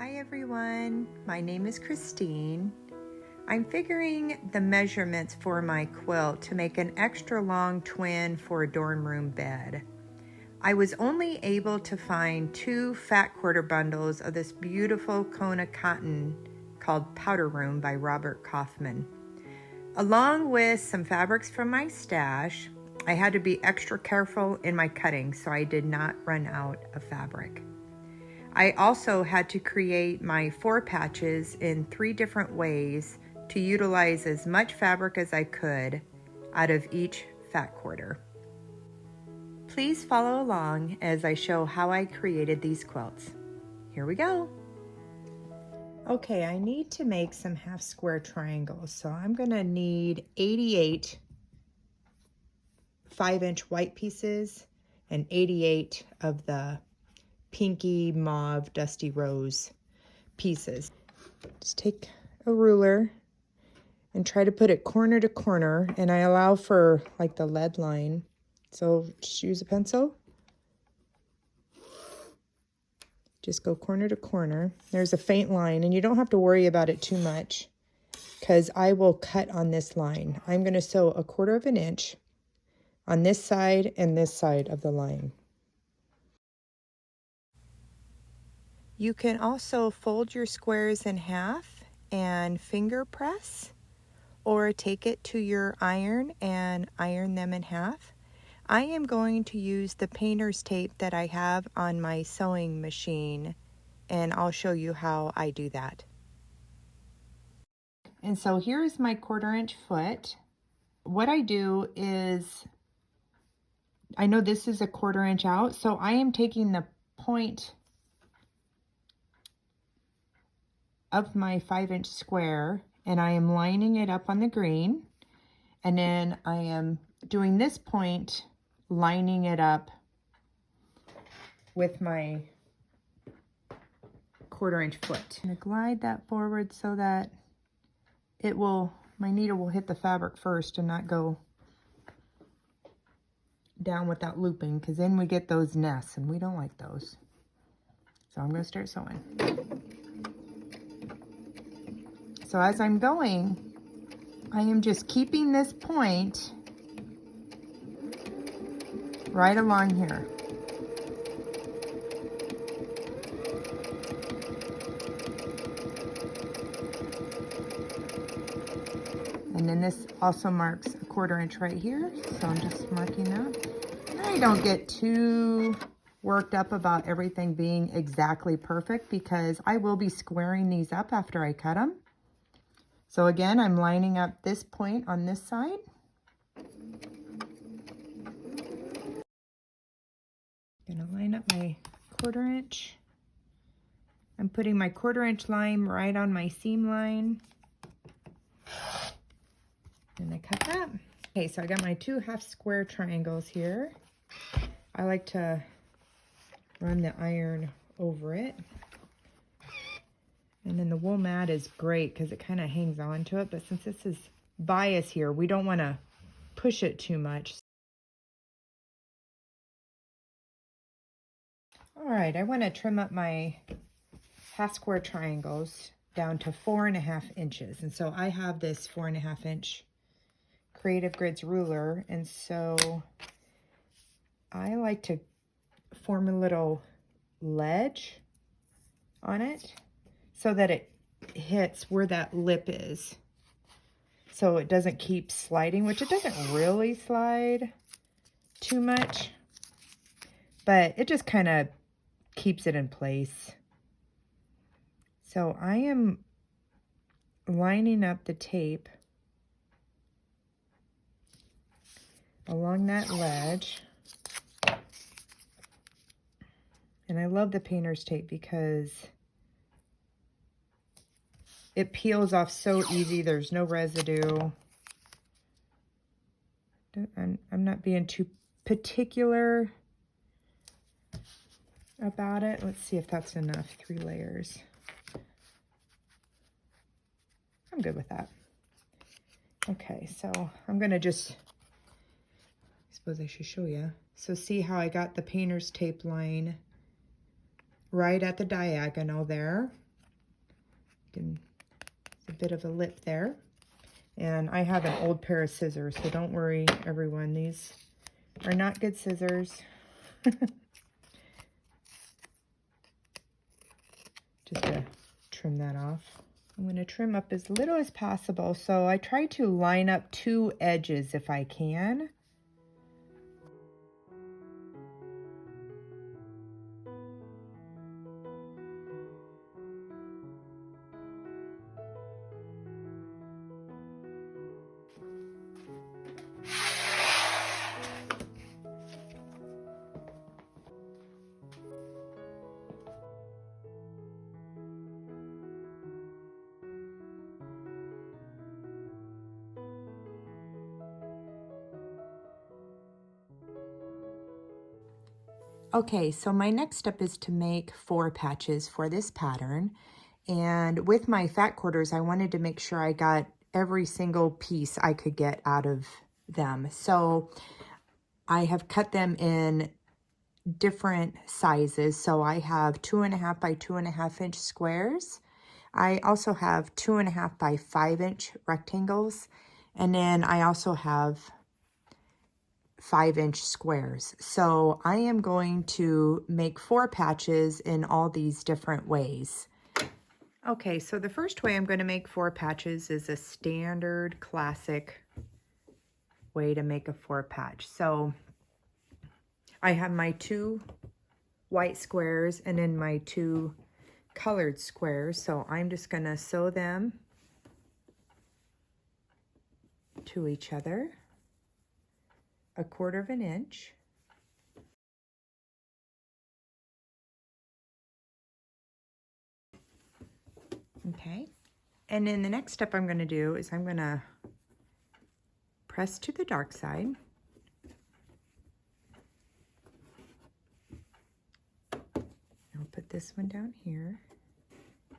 Hi everyone, my name is Christine. I'm figuring the measurements for my quilt to make an extra long twin for a dorm room bed. I was only able to find 2 fat quarter bundles of this beautiful Kona cotton called Powder Room by Robert Kaufman. Along with some fabrics from my stash, I had to be extra careful in my cutting so I did not run out of fabric. I also had to create my 4 patches in 3 different ways to utilize as much fabric as I could out of each fat quarter. Please follow along as I show how I created these quilts. Here we go. Okay, I need to make some half square triangles, so I'm gonna need 88 5-inch white pieces and 88 of the pinky mauve dusty rose pieces. Just take a ruler and try to put it corner to corner, and I allow for like the lead line, so just use a pencil. Just go corner to corner. There's a faint line, and you don't have to worry about it too much because I will cut on this line. I'm going to sew 1/4 inch on this side and this side of the line. You can also fold your squares in half and finger press, or take it to your iron and iron them in half. I am going to use the painter's tape that I have on my sewing machine, and I'll show you how I do that. And so here's my 1/4 inch foot. What I do is, I know this is 1/4 inch out, so I am taking the point of my 5-inch square and I am lining it up on the green, and then I am doing this point, lining it up with my 1/4 inch foot. I'm gonna glide that forward so that it will, my needle will hit the fabric first and not go down without looping, because then we get those nests and we don't like those. So I'm gonna start sewing. So as I'm going, I am just keeping this point right along here. And then this also marks 1/4 inch right here, so I'm just marking that. I don't get too worked up about everything being exactly perfect because I will be squaring these up after I cut them. So again, I'm lining up this point on this side. I'm gonna line up my 1/4 inch. I'm putting my 1/4 inch line right on my seam line. And I cut that. Okay, so I got my 2 half square triangles here. I like to run the iron over it. And then the wool mat is great because it kind of hangs on to it, but since this is bias here, we don't want to push it too much. All right, I want to trim up my half square triangles down to 4.5 inches. And so I have this 4.5 inch Creative Grids ruler, and so I like to form a little ledge on it so that it hits where that lip is, so it doesn't keep sliding, which it doesn't really slide too much, but it just kind of keeps it in place. So I am lining up the tape along that ledge. And I love the painter's tape because it peels off so easy. There's no residue. I'm not being too particular about it. Let's see if that's enough. 3 layers. I'm good with that. Okay, so I'm gonna just, I suppose I should show you. So see how I got the painter's tape line right at the diagonal there. There's a bit of a lip there. And I have an old pair of scissors, so don't worry, everyone. These are not good scissors. Just to trim that off. I'm going to trim up as little as possible. So I try to line up two edges if I can. Okay, so my next step is to make 4 patches for this pattern. And with my fat quarters, I wanted to make sure I got every single piece I could get out of them. So I have cut them in different sizes. So I have 2.5 by 2.5 inch squares. I also have 2.5 by 5 inch rectangles. And then I also have 5 inch squares. So I am going to make 4 patches in all these different ways. Okay, so the first way I'm going to make 4 patches is a standard classic way to make a 4 patch. So I have my 2 white squares and then my 2 colored squares. So I'm just going to sew them to each other, 1/4 inch. Okay, and then the next step I'm going to do is I'm going to press to the dark side. I'll put this one down here,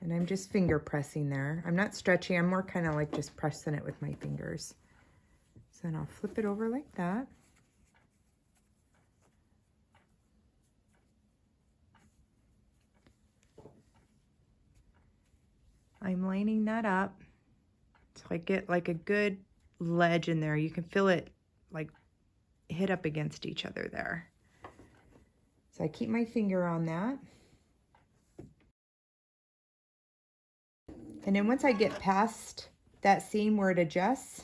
and I'm just finger pressing there. I'm not stretching, I'm more kind of like just pressing it with my fingers. So then I'll flip it over like that. I'm lining that up so I get like a good ledge in there. You can feel it like hit up against each other there. So I keep my finger on that. And then once I get past that seam where it adjusts,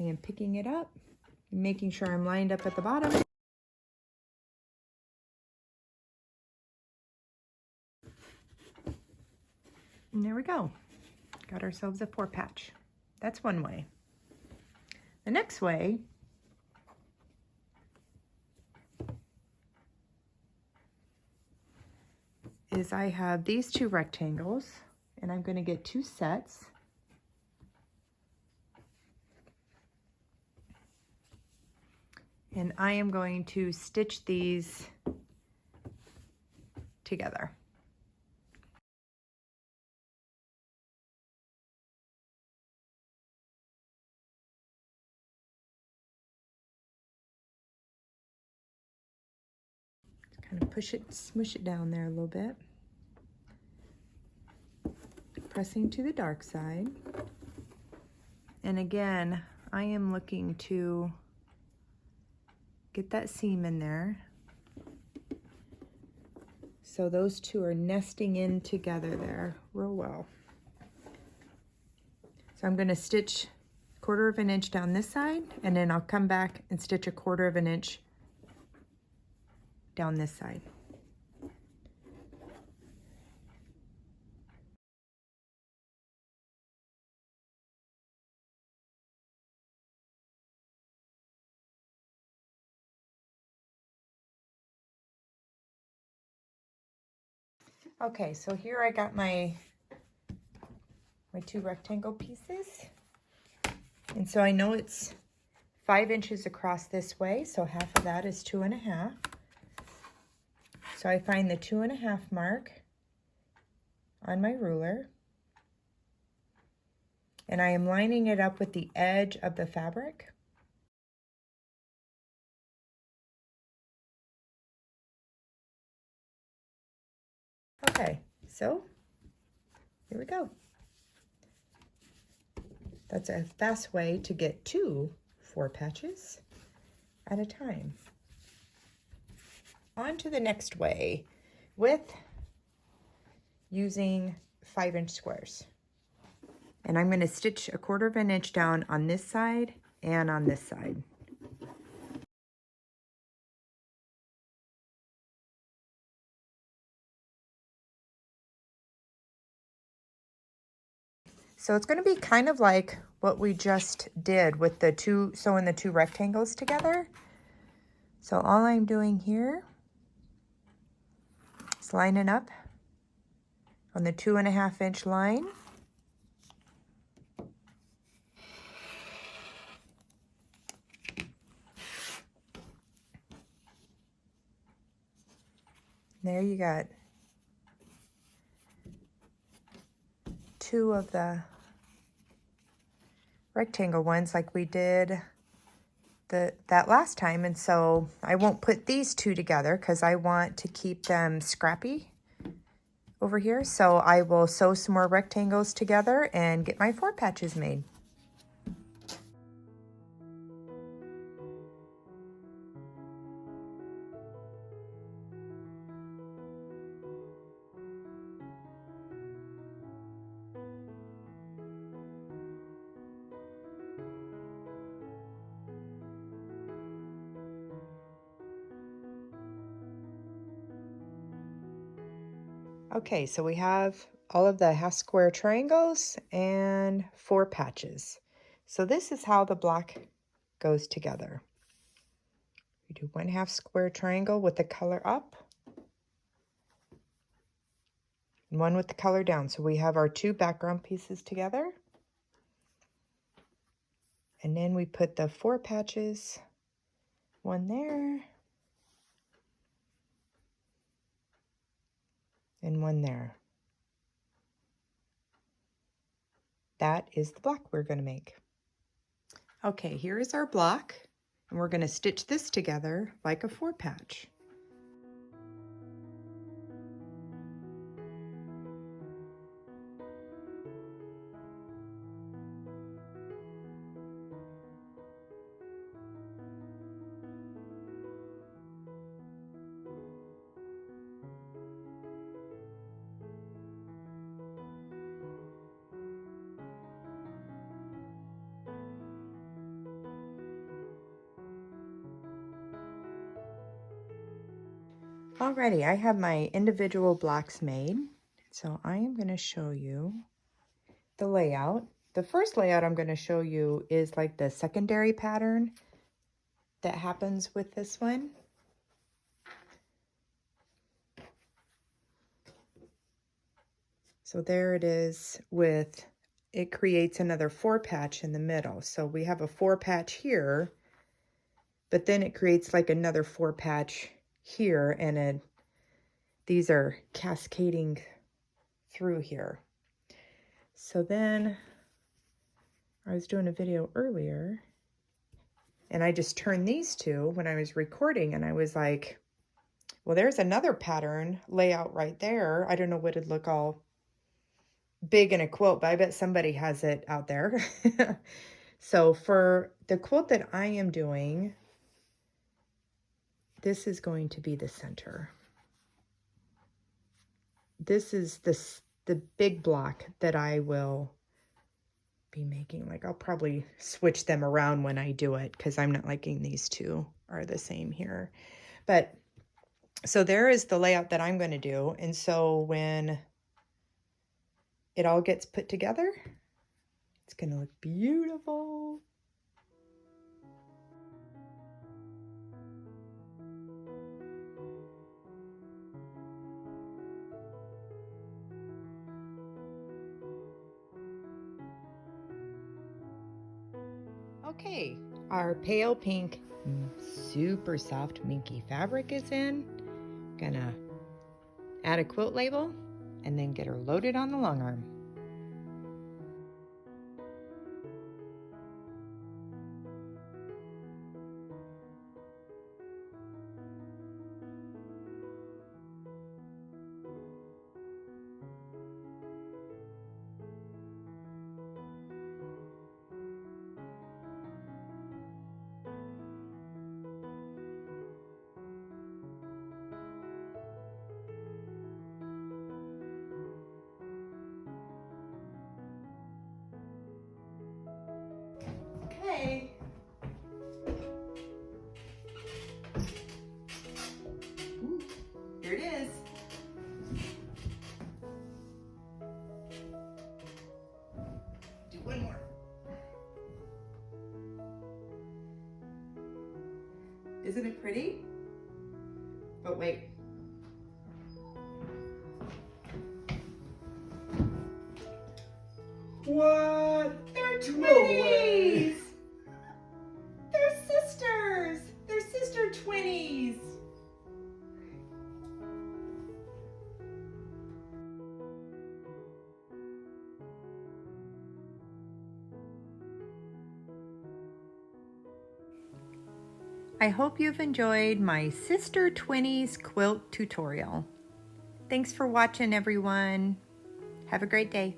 I am picking it up and making sure I'm lined up at the bottom. And there we go. Got ourselves a 4 patch. That's one way. The next way is I have these 2 rectangles, and I'm going to get 2 sets. And I am going to stitch these together. Kind of push it, smush it down there a little bit. Pressing to the dark side. And again, I am looking to get that seam in there. So those 2 are nesting in together there real well. So I'm going to stitch 1/4 inch down this side, and then I'll come back and stitch 1/4 inch down this side. Okay, so here I got my 2 rectangle pieces. And so I know it's 5 inches across this way, so half of that is 2.5. So I find the 2.5 mark on my ruler, and I am lining it up with the edge of the fabric. Okay, so Here we go. That's a fast way to get 2 4 patches at a time. On to the next way with using 5-inch squares. And I'm going to stitch 1/4 inch down on this side and on this side. So it's going to be kind of like what we just did with the sewing the 2 rectangles together. So all I'm doing here is lining up on the 2.5 inch line. There you got 2 of the rectangle ones like we did that last time. And so I won't put these 2 together because I want to keep them scrappy over here. So I will sew some more rectangles together and get my 4 patches made. Okay, so we have all of the half square triangles and 4 patches. So this is how the block goes together. We do 1/2 square triangle with the color up and 1 with the color down. So we have our 2 background pieces together. And then we put the 4 patches, 1 there and 1 there. That is the block we're going to make. Okay, here is our block, and we're going to stitch this together like a 4 patch. Alrighty, I have my individual blocks made, so I am going to show you the layout. The first layout I'm going to show you is like the secondary pattern that happens with this one. So there it is with, it creates another 4 patch in the middle. So we have a 4 patch here, but then it creates like another 4 patch here, and these are cascading through here. So then I was doing a video earlier and I just turned these 2 when I was recording, and I was like, well, there's another pattern layout right there. I don't know what it'd look all big in a quilt, but I bet somebody has it out there. So for the quilt that I am doing, this is going to be the center. This is the big block that I will be making. Like, I'll probably switch them around when I do it because I'm not liking these 2 are the same here. But so there is the layout that I'm going to do. And so when it all gets put together, it's going to look beautiful. Okay, our pale pink, super soft Minky fabric is in. Gonna add a quilt label and then get her loaded on the long arm. Isn't it pretty? But wait. What? They're twinnies! No way. They're sisters! They're sister twinnies! I hope you've enjoyed my Sister Twinnies quilt tutorial. Thanks for watching, everyone. Have a great day.